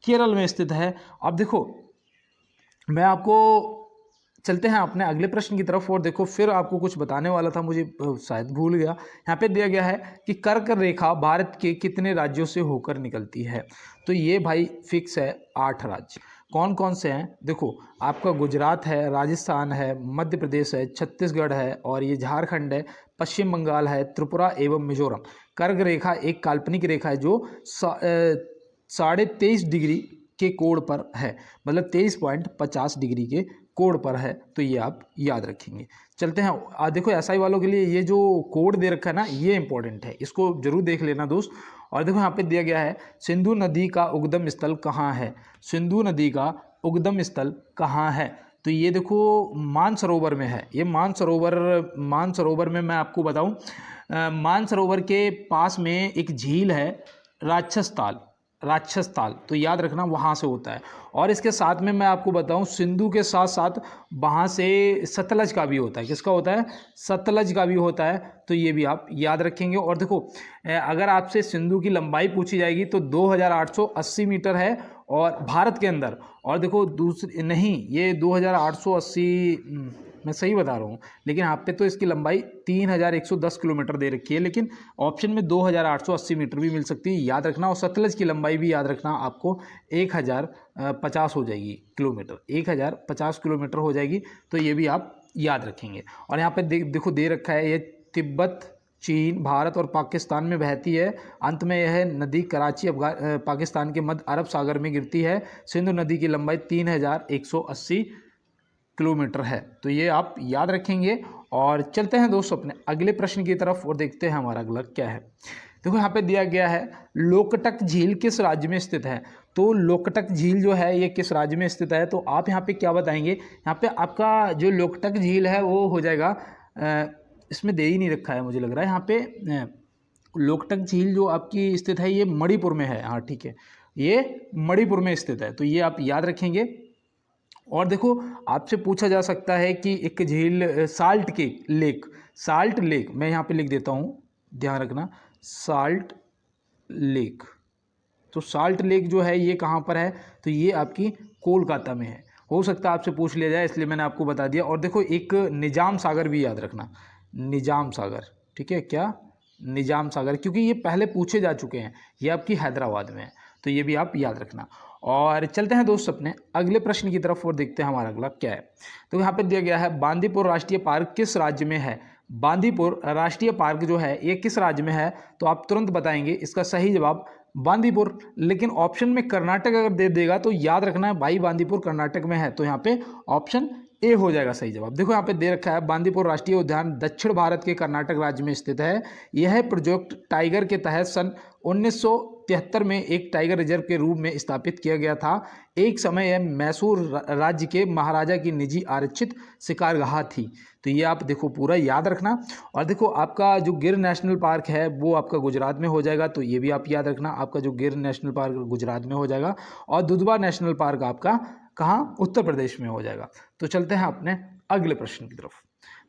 केरल में स्थित है। अब देखो मैं आपको, चलते हैं अपने अगले प्रश्न की तरफ। और देखो फिर आपको कुछ बताने वाला था, मुझे शायद भूल गया। यहाँ पे दिया गया है कि कर्क रेखा भारत के कितने राज्यों से होकर निकलती है। तो ये भाई फिक्स है 8 राज्य। कौन कौन से हैं? देखो आपका गुजरात है, राजस्थान है, मध्य प्रदेश है, छत्तीसगढ़ है, और ये झारखंड है, पश्चिम बंगाल है, त्रिपुरा एवं मिजोरम। कर्क रेखा एक काल्पनिक रेखा है जो 23.5 डिग्री के कोण पर है, मतलब 23.50 डिग्री के कोड पर है। तो ये आप याद रखेंगे। चलते हैं देखो SI वालों के लिए ये जो कोड दे रखा है ना, ये इंपॉर्टेंट है, इसको जरूर देख लेना दोस्त। और देखो यहाँ पे दिया गया है सिंधु नदी का उद्गम स्थल कहाँ है। सिंधु नदी का उद्गम स्थल कहाँ है? तो ये देखो मानसरोवर में है, ये मानसरोवर में मैं आपको बताऊं, मानसरोवर के पास में एक झील है राक्षस ताल, तो याद रखना वहाँ से होता है। और इसके साथ में मैं आपको बताऊं, सिंधु के साथ साथ वहाँ से सतलज का भी होता है। किसका होता है? सतलज का भी होता है, तो ये भी आप याद रखेंगे। और देखो अगर आपसे सिंधु की लंबाई पूछी जाएगी तो 2880 मीटर है और भारत के अंदर, और देखो दूसरी नहीं, ये 2880 मैं सही बता रहा हूँ, लेकिन यहाँ पे तो इसकी लंबाई 3110 किलोमीटर दे रखी है, लेकिन ऑप्शन में 2880 मीटर भी मिल सकती है, याद रखना। और सतलज की लंबाई भी याद रखना, आपको 1050 हो जाएगी किलोमीटर, 1050 किलोमीटर हो जाएगी, तो ये भी आप याद रखेंगे। और यहाँ पे देखो दे रखा है, ये तिब्बत, चीन, भारत और पाकिस्तान में बहती है। अंत में यह नदी कराची पाकिस्तान के मध्य अरब सागर में गिरती है। सिंधु नदी की लंबाई 3180 किलोमीटर है, तो ये आप याद रखेंगे। और चलते हैं दोस्तों अपने अगले प्रश्न की तरफ और देखते हैं हमारा अगला क्या है। देखो यहाँ पे दिया गया है, लोकटक झील किस राज्य में स्थित है? तो लोकटक झील जो है ये किस राज्य में स्थित है, तो आप यहाँ पे क्या बताएंगे? यहाँ पे आपका जो लोकटक झील है वो हो जाएगा, इसमें दे ही नहीं रखा है मुझे लग रहा है, यहाँ पे लोकटक झील जो आपकी स्थित है ये मणिपुर में है। हाँ ठीक है, ये मणिपुर में स्थित है, तो ये आप याद रखेंगे। और देखो आपसे पूछा जा सकता है कि एक झील साल्ट लेक, मैं यहाँ पे लिख देता हूँ, ध्यान रखना, साल्ट लेक। तो साल्ट लेक जो है ये कहाँ पर है? तो ये आपकी कोलकाता में है। हो सकता है आपसे पूछ लिया जाए, इसलिए मैंने आपको बता दिया। और देखो एक निजाम सागर भी याद रखना, निजाम सागर, ठीक है क्या? निजाम सागर, क्योंकि ये पहले पूछे जा चुके हैं, ये आपकी हैदराबाद में है, तो ये भी आप याद रखना। और चलते हैं दोस्त अपने अगले प्रश्न की तरफ और देखते हैं हमारा अगला क्या है। तो यहाँ पे दिया गया है, बांदीपुर राष्ट्रीय पार्क किस राज्य में है? बांदीपुर राष्ट्रीय पार्क जो है ये किस राज्य में है? तो आप तुरंत बताएंगे इसका सही जवाब बांदीपुर। लेकिन ऑप्शन में कर्नाटक अगर दे देगा तो याद रखना है भाई, बांदीपुर कर्नाटक में है, तो यहाँ पे ऑप्शन ए हो जाएगा सही जवाब। देखो यहाँ पे दे रखा है, बांदीपुर राष्ट्रीय उद्यान दक्षिण भारत के कर्नाटक राज्य में स्थित है। यह प्रोजेक्ट टाइगर के तहत सन 1973 में एक टाइगर रिजर्व के रूप में स्थापित किया गया था। एक समय यह मैसूर राज्य के महाराजा की निजी आरक्षित शिकारगाह थी। तो ये आप देखो पूरा याद रखना। और देखो आपका जो गिर नेशनल पार्क है वो आपका गुजरात में हो जाएगा, तो ये भी आप याद रखना, आपका जो गिर नेशनल पार्क गुजरात में हो जाएगा। और दुधवा नेशनल पार्क आपका कहाँ? उत्तर प्रदेश में हो जाएगा। तो चलते हैं अपने अगले प्रश्न की तरफ।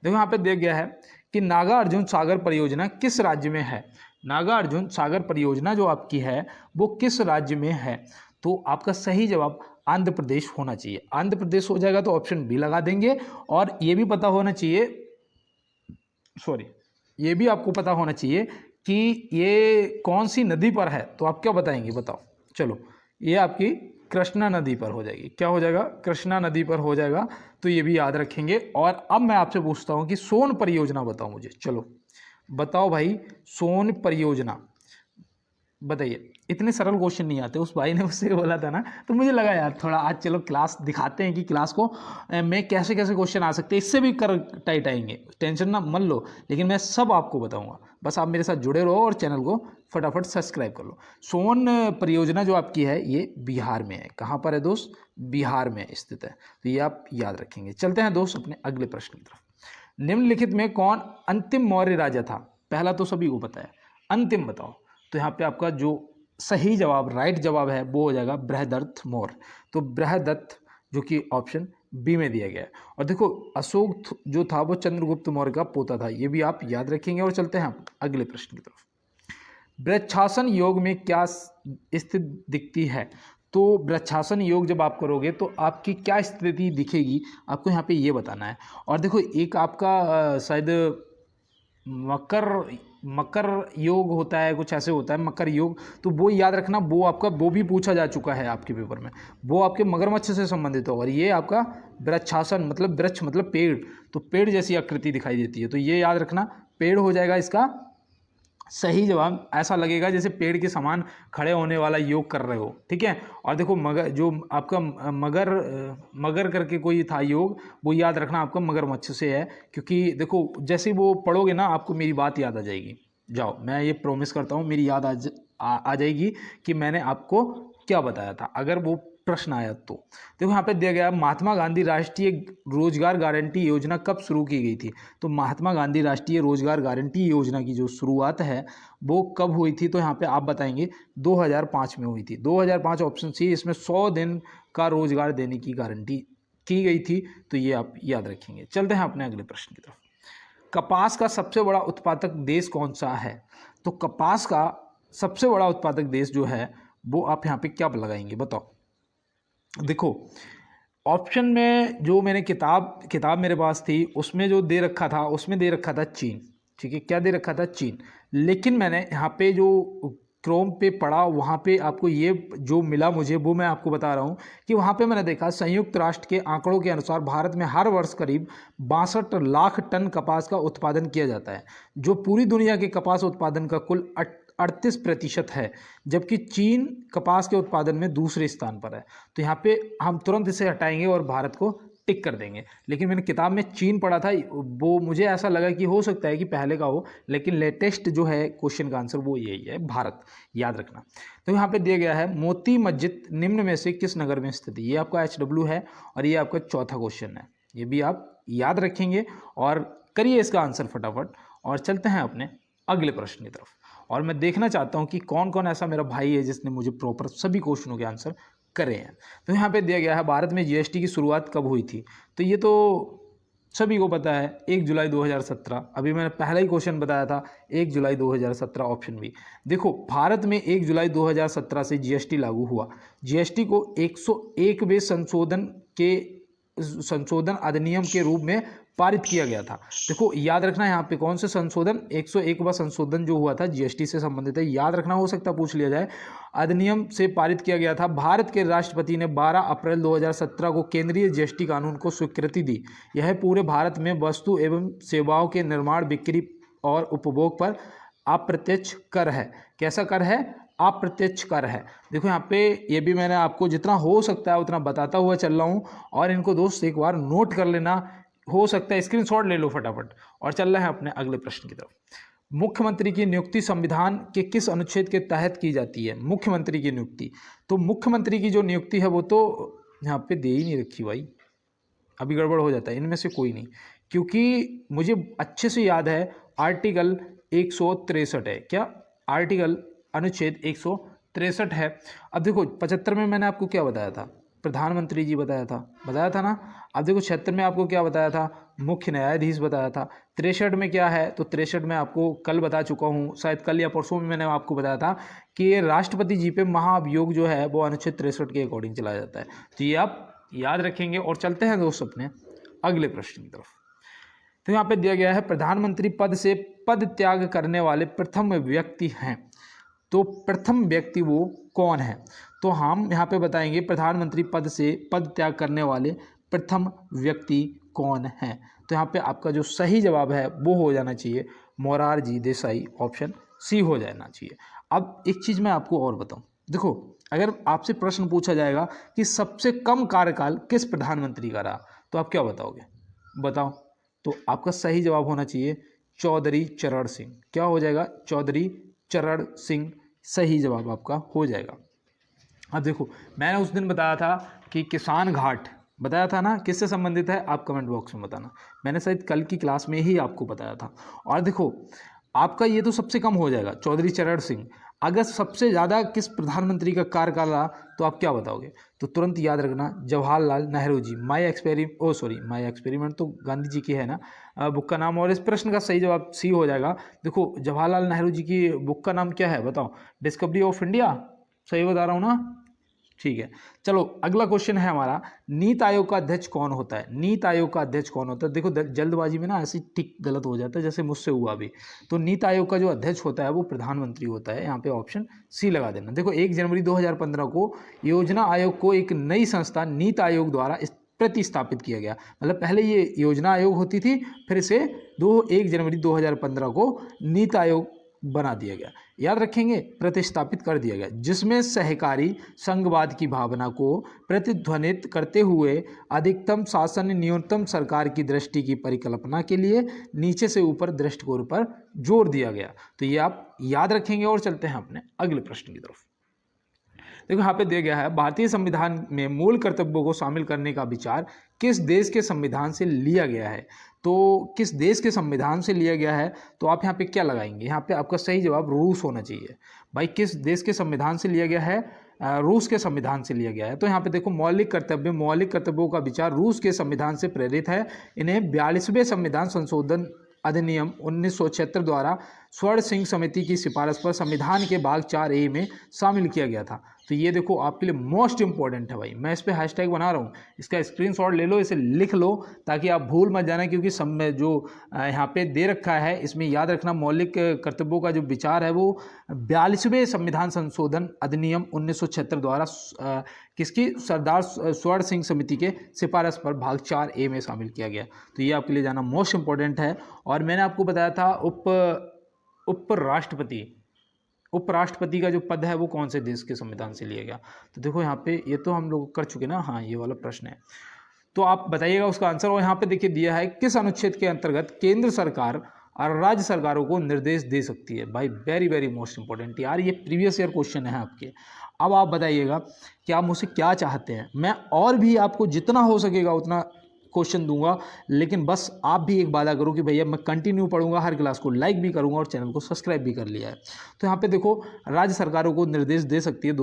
देखो यहाँ पे दिया गया है कि नागार्जुन सागर परियोजना किस राज्य में है? नागार्जुन सागर परियोजना जो आपकी है वो किस राज्य में है? तो आपका सही जवाब आंध्र प्रदेश होना चाहिए। आंध्र प्रदेश हो जाएगा तो ऑप्शन बी लगा देंगे। और ये भी पता होना चाहिए, ये भी आपको पता होना चाहिए कि ये कौन सी नदी पर है। तो आप क्या बताएंगे, बताओ। चलो, ये आपकी कृष्णा नदी पर हो जाएगी। क्या हो जाएगा? कृष्णा नदी पर हो जाएगा, तो ये भी याद रखेंगे। और अब मैं आपसे पूछता हूँ कि सोन परियोजना बताओ मुझे। चलो बताओ भाई, सोन परियोजना बताइए। इतने सरल क्वेश्चन नहीं आते, उस भाई ने उससे बोला था ना, तो मुझे लगा यार थोड़ा आज चलो क्लास दिखाते हैं कि क्लास को में कैसे कैसे क्वेश्चन आ सकते हैं, इससे भी कर टाइट आएंगे, टेंशन ना मत लो, लेकिन मैं सब आपको बताऊंगा। बस आप मेरे साथ जुड़े रहो और चैनल को फटाफट सब्सक्राइब कर लो। सोन परियोजना जो आपकी है ये बिहार में है। कहाँ पर है दोस्त? बिहार में स्थित है, तो ये आप याद रखेंगे। चलते हैं दोस्त अपने अगले प्रश्न की तरफ। निम्नलिखित में कौन अंतिम मौर्य राजा था? पहला तो सभी को पता है, अंतिम बताओ। तो यहाँ पे आपका जो सही जवाब, राइट जवाब है वो हो जाएगा बृहदत्त मौर्य। तो बृहदत्त जो कि ऑप्शन बी में दिया गया है। और देखो अशोक जो था वो चंद्रगुप्त मौर्य का पोता था, ये भी आप याद रखेंगे। और चलते हैं अगले प्रश्न की तरफ। वृक्षासन योग में क्या स्थिति दिखती है? तो वृक्षासन योग जब आप करोगे तो आपकी क्या स्थिति दिखेगी, आपको यहाँ पे ये बताना है। और देखो एक आपका शायद मकर योग होता है, कुछ ऐसे होता है मकर योग, तो वो याद रखना। वो आपका वो भी पूछा जा चुका है आपके पेपर में, वो आपके मगरमच्छ से संबंधित हो। और ये आपका वृक्षासन मतलब वृक्ष मतलब पेड़, तो पेड़ जैसी आकृति दिखाई देती है, तो ये याद रखना, पेड़ हो जाएगा इसका सही जवाब। ऐसा लगेगा जैसे पेड़ के समान खड़े होने वाला योग कर रहे हो, ठीक है। और देखो मगर जो आपका मगर करके कोई था योग, वो याद रखना आपका मगरमच्छ से है, क्योंकि देखो जैसे वो पढ़ोगे ना आपको मेरी बात याद आ जाएगी। जाओ, मैं ये प्रॉमिस करता हूँ मेरी याद आ जाएगी कि मैंने आपको क्या बताया था। अगर वो प्रश्न आया तो देखो यहाँ पे दिया गया महात्मा गांधी राष्ट्रीय रोजगार गारंटी योजना कब शुरू की गई थी। तो महात्मा गांधी राष्ट्रीय रोजगार गारंटी योजना की जो शुरुआत है वो कब हुई थी, तो यहाँ पे आप बताएंगे 2005 में हुई थी। 2005 ऑप्शन सी, इसमें 100 दिन का रोजगार देने की गारंटी की गई थी, तो ये आप याद रखेंगे। चलते हैं अपने अगले प्रश्न की तरफ। कपास का सबसे बड़ा उत्पादक देश कौन सा है। तो कपास का सबसे बड़ा उत्पादक देश जो है वो आप यहाँ पे क्या लगाएंगे बताओ। देखो ऑप्शन में जो मैंने किताब मेरे पास थी उसमें जो दे रखा था उसमें दे रखा था चीन, ठीक है, क्या दे रखा था चीन। लेकिन मैंने यहाँ पे जो क्रोम पे पढ़ा वहाँ पे आपको ये जो मिला मुझे वो मैं आपको बता रहा हूँ कि वहाँ पे मैंने देखा संयुक्त राष्ट्र के आंकड़ों के अनुसार भारत में हर वर्ष करीब 62 लाख टन कपास का उत्पादन किया जाता है, जो पूरी दुनिया के कपास उत्पादन का कुल 38% है, जबकि चीन कपास के उत्पादन में दूसरे स्थान पर है। तो यहाँ पे हम तुरंत इसे हटाएंगे और भारत को टिक कर देंगे। लेकिन मैंने किताब में चीन पढ़ा था, वो मुझे ऐसा लगा कि हो सकता है कि पहले का हो, लेकिन लेटेस्ट जो है क्वेश्चन का आंसर वो यही है, भारत, याद रखना। तो यहाँ पे दिया गया है मोती मस्जिद निम्न में से किस नगर में स्थित है। ये आपका HW है और ये आपका चौथा क्वेश्चन है, ये भी आप याद रखेंगे और करिए इसका आंसर फटाफट। और चलते हैं अपने अगले प्रश्न की तरफ। और मैं देखना चाहता हूं कि कौन कौन ऐसा मेरा भाई है जिसने मुझे प्रॉपर सभी क्वेश्चनों के आंसर करे हैं। तो यहाँ पे दिया गया है भारत में GST की शुरुआत कब हुई थी। तो ये तो सभी को पता है 1 जुलाई 2017। अभी मैंने पहला ही क्वेश्चन बताया था 1 जुलाई 2017 ऑप्शन बी। देखो भारत में 1 जुलाई 2017 से GST लागू हुआ। GST को 101वें संशोधन अधिनियम के रूप में पारित किया गया था। देखो याद रखना यहाँ पे कौन से संशोधन, 101वां संशोधन जो हुआ था GST से संबंधित है, याद रखना, हो सकता पूछ लिया जाए। अधिनियम से पारित किया गया था। भारत के राष्ट्रपति ने 12 अप्रैल 2017 को केंद्रीय GST कानून को स्वीकृति दी। यह पूरे भारत में वस्तु एवं सेवाओं के निर्माण, बिक्री और उपभोग पर अप्रत्यक्ष कर है। कैसा कर है? अप्रत्यक्ष कर है। देखो यहाँ पे ये भी मैंने आपको जितना हो सकता है उतना बताता हुआ चल रहा हूँ, और इनको दोस्त एक बार नोट कर लेना, हो सकता है स्क्रीनशॉट ले लो फटाफट। और चल रहा है अपने अगले प्रश्न की तरफ। मुख्यमंत्री की नियुक्ति संविधान के किस अनुच्छेद के तहत की जाती है। मुख्यमंत्री की नियुक्ति, तो मुख्यमंत्री की जो नियुक्ति है वो तो यहाँ पे दे ही नहीं रखी भाई, अभी गड़बड़ हो जाता है। इनमें से कोई नहीं, क्योंकि मुझे अच्छे से याद है आर्टिकल 163 है। क्या आर्टिकल अनुच्छेद 163 है। अब देखो 75 में मैंने आपको क्या बताया था, प्रधानमंत्री जी बताया था ना। अब देखो 76 में आपको क्या बताया था, मुख्य न्यायाधीश बताया था। 63 में क्या है, तो 63 में आपको कल बता चुका हूँ, शायद कल या परसों में मैंने आपको बताया था कि राष्ट्रपति जी पे महाभियोग जो है वो अनुच्छेद 63 के अकॉर्डिंग चला जाता है। तो ये आप याद रखेंगे। और चलते हैं दोस्त अपने अगले प्रश्न की तरफ। तो यहाँ पे दिया गया है प्रधानमंत्री पद से पद त्याग करने वाले प्रथम व्यक्ति हैं। तो प्रथम व्यक्ति वो कौन है, तो हम यहाँ पे बताएंगे प्रधानमंत्री पद से पद त्याग करने वाले प्रथम व्यक्ति कौन है। तो यहाँ पे आपका जो सही जवाब है वो हो जाना चाहिए मोरारजी देसाई, ऑप्शन सी हो जाना चाहिए। अब एक चीज़ मैं आपको और बताऊँ, देखो अगर आपसे प्रश्न पूछा जाएगा कि सबसे कम कार्यकाल किस प्रधानमंत्री का रहा, तो आप क्या बताओगे, बताओ। तो आपका सही जवाब होना चाहिए चौधरी चरण सिंह। क्या हो जाएगा, चौधरी चरण सिंह सही जवाब आपका हो जाएगा। अब देखो मैंने उस दिन बताया था कि किसान घाट बताया था ना, किससे संबंधित है आप कमेंट बॉक्स में बताना, मैंने शायद कल की क्लास में ही आपको बताया था। और देखो आपका ये तो सबसे कम हो जाएगा चौधरी चरण सिंह। अगर सबसे ज़्यादा किस प्रधानमंत्री का कार्यकाल रहा तो आप क्या बताओगे, तो तुरंत याद रखना जवाहरलाल नेहरू जी। माय एक्सपेरिमेंट तो गांधी जी की है ना बुक का नाम, और इस प्रश्न का सही जवाब सी हो जाएगा। देखो जवाहरलाल नेहरू जी की बुक का नाम क्या है बताओ, डिस्कवरी ऑफ इंडिया, सही बता रहा हूँ ना, ठीक है। चलो अगला क्वेश्चन है हमारा, नीति आयोग का अध्यक्ष कौन होता है। नीति आयोग का अध्यक्ष कौन होता है, देखो जल्दबाजी में ना ऐसी टिक गलत हो जाता है जैसे मुझसे हुआ अभी। तो नीति आयोग का जो अध्यक्ष होता है वो प्रधानमंत्री होता है, यहाँ पे ऑप्शन सी लगा देना। देखो 1 जनवरी 2015 को योजना आयोग को एक नई संस्था नीति आयोग द्वारा प्रतिस्थापित किया गया। मतलब पहले ये योजना आयोग होती थी, फिर इसे 1 जनवरी 2015 को नीति आयोग बना दिया गया, याद रखेंगे, प्रतिस्थापित कर दिया गया, जिसमें सहकारी संघवाद की भावना को प्रतिध्वनित करते हुए अधिकतम शासन न्यूनतम सरकार की दृष्टि की परिकल्पना के लिए नीचे से ऊपर दृष्टिकोण पर जोर दिया गया। तो ये आप याद रखेंगे। और चलते हैं अपने अगले प्रश्न की तरफ। देखो यहाँ पे दिया गया है, भारतीय संविधान में मूल कर्तव्यों को शामिल करने का विचार किस देश के संविधान से लिया गया है। तो किस देश के संविधान से लिया गया है, तो आप यहाँ पे क्या लगाएंगे, यहाँ पे आपका सही जवाब रूस होना चाहिए। भाई किस देश के संविधान से लिया गया है, रूस के संविधान से लिया गया है। तो यहाँ पे देखो मौलिक कर्तव्यों का विचार रूस के संविधान से प्रेरित है। इन्हें 42वें संविधान संशोधन अधिनियम 1976 द्वारा स्वर्ण सिंह समिति की सिफारिश पर संविधान के भाग 4A में शामिल किया गया था। तो ये देखो आपके लिए मोस्ट इंपॉर्टेंट है भाई, मैं इस पर हैशटैग बना रहा हूँ, इसका स्क्रीनशॉट ले लो, इसे लिख लो ताकि आप भूल मत जाना, क्योंकि सब में जो यहाँ पे दे रखा है इसमें याद रखना मौलिक कर्तव्यों का जो विचार है वो 42वें संविधान संशोधन अधिनियम 1976 द्वारा किसकी, सरदार स्वर्ण सिंह समिति के सिफारिश पर भाग 4A में शामिल किया गया। तो ये आपके लिए जाना मोस्ट इंपॉर्टेंट है। और मैंने आपको बताया था उपराष्ट्रपति का जो पद है वो कौन से देश के संविधान से लिया गया। तो देखो यहाँ पे ये तो हम लोग कर चुके ना, हाँ ये वाला प्रश्न है, तो आप बताइएगा उसका आंसर। और यहाँ पे देखिए दिया है, किस अनुच्छेद के अंतर्गत केंद्र सरकार और राज्य सरकारों को निर्देश दे सकती है। भाई वेरी वेरी मोस्ट इंपॉर्टेंट यार, ये प्रीवियस ईयर क्वेश्चन है आपके। अब आप बताइएगा कि आप मुझसे क्या चाहते हैं, मैं और भी आपको जितना हो सकेगा उतना क्वेश्चन दूंगा, लेकिन बस आप भी एक वादा करो कि भैया मैं कंटिन्यू पढ़ूंगा, हर क्लास को लाइक भी करूंगा और चैनल को सब्सक्राइब भी कर लिया है। तो यहाँ पे देखो राज्य सरकारों को निर्देश दे सकती है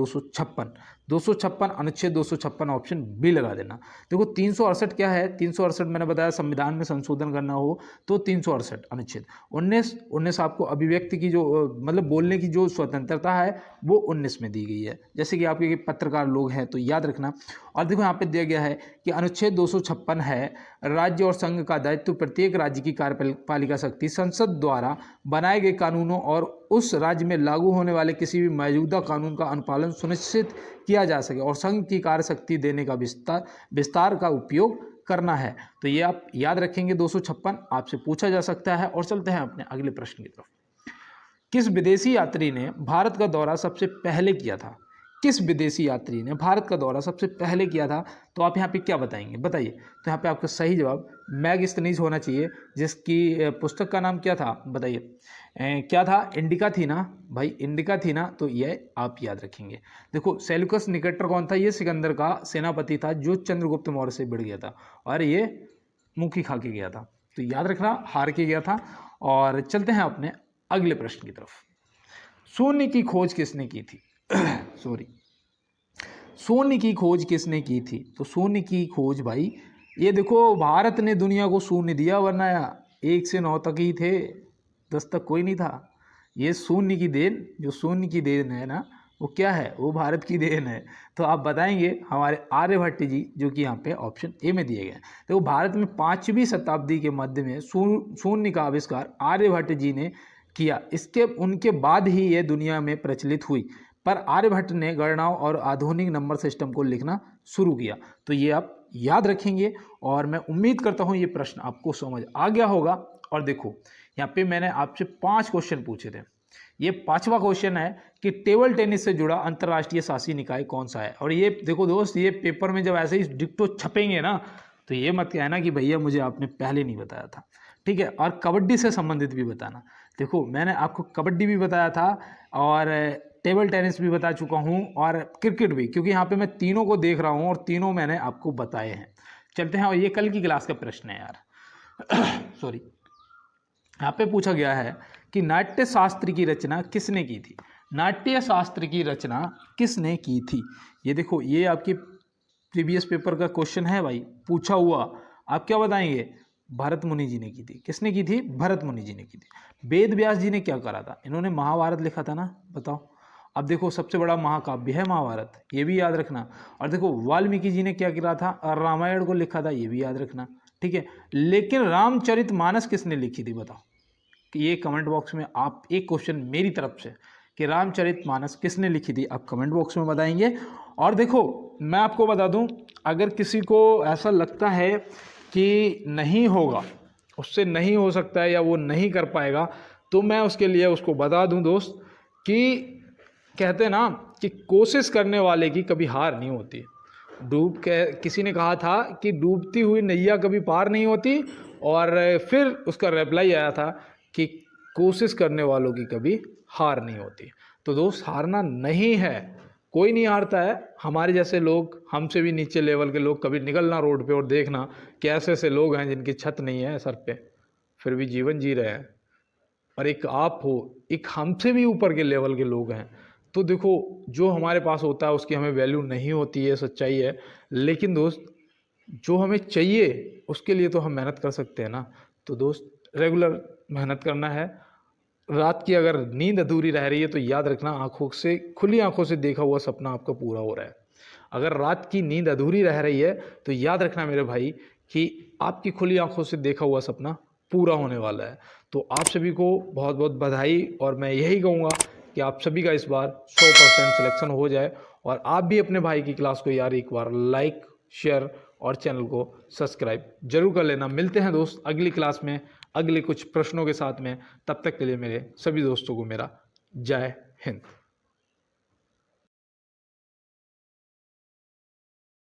256 अनुच्छेद 256 ऑप्शन बी लगा देना। देखो 368 क्या है, 368 मैंने बताया संविधान में संशोधन करना हो तो 368 अनुच्छेद। 19 आपको अभिव्यक्ति की जो मतलब बोलने की जो स्वतंत्रता है वो 19 में दी गई है, जैसे कि आपके पत्रकार लोग हैं तो याद रखना। और देखो यहाँ पे दिया गया है कि अनुच्छेद 256 है, राज्य और संघ का दायित्व प्रत्येक राज्य की कार्यपालिका शक्ति संसद द्वारा बनाए गए कानूनों और उस राज्य में लागू होने वाले किसी भी मौजूदा कानून का अनुपालन सुनिश्चित किया जा सके और संघ की कार्य शक्ति देने का विस्तार का उपयोग करना है। तो ये आप याद रखेंगे 256 आपसे पूछा जा सकता है। और चलते हैं अपने अगले प्रश्न की तरफ। किस विदेशी यात्री ने भारत का दौरा सबसे पहले किया था, किस विदेशी यात्री ने भारत का दौरा सबसे पहले किया था, तो आप यहाँ पे क्या बताएंगे, बताइए। तो यहाँ पे आपका सही जवाब मैगस्थनीज होना चाहिए, जिसकी पुस्तक का नाम क्या था बताइए, क्या था, इंडिका थी ना भाई, इंडिका थी ना, तो ये आप याद रखेंगे। देखो सेल्यूकस निकेटर कौन था, ये सिकंदर का सेनापति था जो चंद्रगुप्त मौर्य से भिड़ गया था और ये मुखी खा के गया था, तो याद रखना हार के गया था। और चलते हैं अपने अगले प्रश्न की तरफ। शून्य की खोज किसने की थी शून्य की खोज किसने की थी, तो शून्य की खोज भाई ये देखो भारत ने दुनिया को शून्य दिया, वरना 1 से 9 तक ही थे, 10 तक कोई नहीं था। ये शून्य की देन, जो शून्य की देन है ना वो क्या है, वो भारत की देन है। तो आप बताएंगे हमारे आर्यभट्ट जी, जो कि यहाँ पे ऑप्शन ए में दिए गए हैं। देखो भारत में 5वीं शताब्दी के मध्य में शून्य का आविष्कार आर्यभट्ट जी ने किया, उनके बाद ही ये दुनिया में प्रचलित हुई, पर आर्यभट्ट ने गणनाओं और आधुनिक नंबर सिस्टम को लिखना शुरू किया। तो ये आप याद रखेंगे और मैं उम्मीद करता हूँ ये प्रश्न आपको समझ आ गया होगा। और देखो यहाँ पे मैंने आपसे 5 क्वेश्चन पूछे थे, ये 5वां क्वेश्चन है कि टेबल टेनिस से जुड़ा अंतर्राष्ट्रीय शासी निकाय कौन सा है। और ये देखो दोस्त, ये पेपर में जब ऐसे ही डिक्टो छपेंगे ना तो ये मत कहना कि भैया मुझे आपने पहले नहीं बताया था, ठीक है। और कबड्डी से संबंधित भी बताना। देखो मैंने आपको कबड्डी भी बताया था और टेबल टेनिस भी बता चुका हूँ और क्रिकेट भी, क्योंकि यहाँ पे मैं तीनों को देख रहा हूँ और तीनों मैंने आपको बताए हैं। चलते हैं, और ये कल की क्लास का प्रश्न है यार सॉरी। यहाँ पे पूछा गया है कि नाट्य शास्त्र की रचना किसने की थी, नाट्य शास्त्र की रचना किसने की थी। ये देखो ये आपके प्रीवियस पेपर का क्वेश्चन है भाई, पूछा हुआ। आप क्या बताएंगे, भरत मुनि जी ने की थी। किसने की थी, भरत मुनि जी ने की थी। वेद व्यास जी ने क्या करा था, इन्होंने महाभारत लिखा था ना, बताओ। अब देखो सबसे बड़ा महाकाव्य है महाभारत, ये भी याद रखना। और देखो वाल्मीकि जी ने क्या किया था, रामायण को लिखा था, ये भी याद रखना, ठीक है। लेकिन रामचरितमानस किसने लिखी थी बताओ, कि ये कमेंट बॉक्स में आप एक क्वेश्चन मेरी तरफ से कि रामचरितमानस किसने लिखी थी, आप कमेंट बॉक्स में बताएंगे। और देखो मैं आपको बता दूं, अगर किसी को ऐसा लगता है कि नहीं होगा, उससे नहीं हो सकता है या वो नहीं कर पाएगा, तो मैं उसके लिए उसको बता दूं दोस्त कि कहते हैं ना कि कोशिश करने वाले की कभी हार नहीं होती। किसी ने कहा था कि डूबती हुई नैया कभी पार नहीं होती, और फिर उसका रिप्लाई आया था कि कोशिश करने वालों की कभी हार नहीं होती। तो दोस्त हारना नहीं है, कोई नहीं हारता है, हमारे जैसे लोग, हमसे भी नीचे लेवल के लोग, कभी निकलना रोड पे और देखना कि ऐसे ऐसे लोग हैं जिनकी छत नहीं है सर पे, फिर भी जीवन जी रहे हैं। और एक आप हो, एक हमसे भी ऊपर के लेवल के लोग हैं। तो देखो, जो हमारे पास होता है उसकी हमें वैल्यू नहीं होती है, सच्चाई है। लेकिन दोस्त, जो हमें चाहिए उसके लिए तो हम मेहनत कर सकते हैं ना। तो दोस्त, रेगुलर मेहनत करना है। रात की अगर नींद अधूरी रह रही है तो याद रखना, आंखों से, खुली आंखों से देखा हुआ सपना आपका पूरा हो रहा है। अगर रात की नींद अधूरी रह रही है तो याद रखना मेरे भाई कि आपकी खुली आंखों से देखा हुआ सपना पूरा होने वाला है। तो आप सभी को बहुत बहुत बधाई, और मैं यही कहूँगा कि आप सभी का इस बार 100% सिलेक्शन हो जाए, और आप भी अपने भाई की क्लास को यार एक बार लाइक, शेयर और चैनल को सब्सक्राइब जरूर कर लेना। मिलते हैं दोस्त अगली क्लास में अगले कुछ प्रश्नों के साथ में। तब तक के लिए मेरे सभी दोस्तों को मेरा जय हिंद।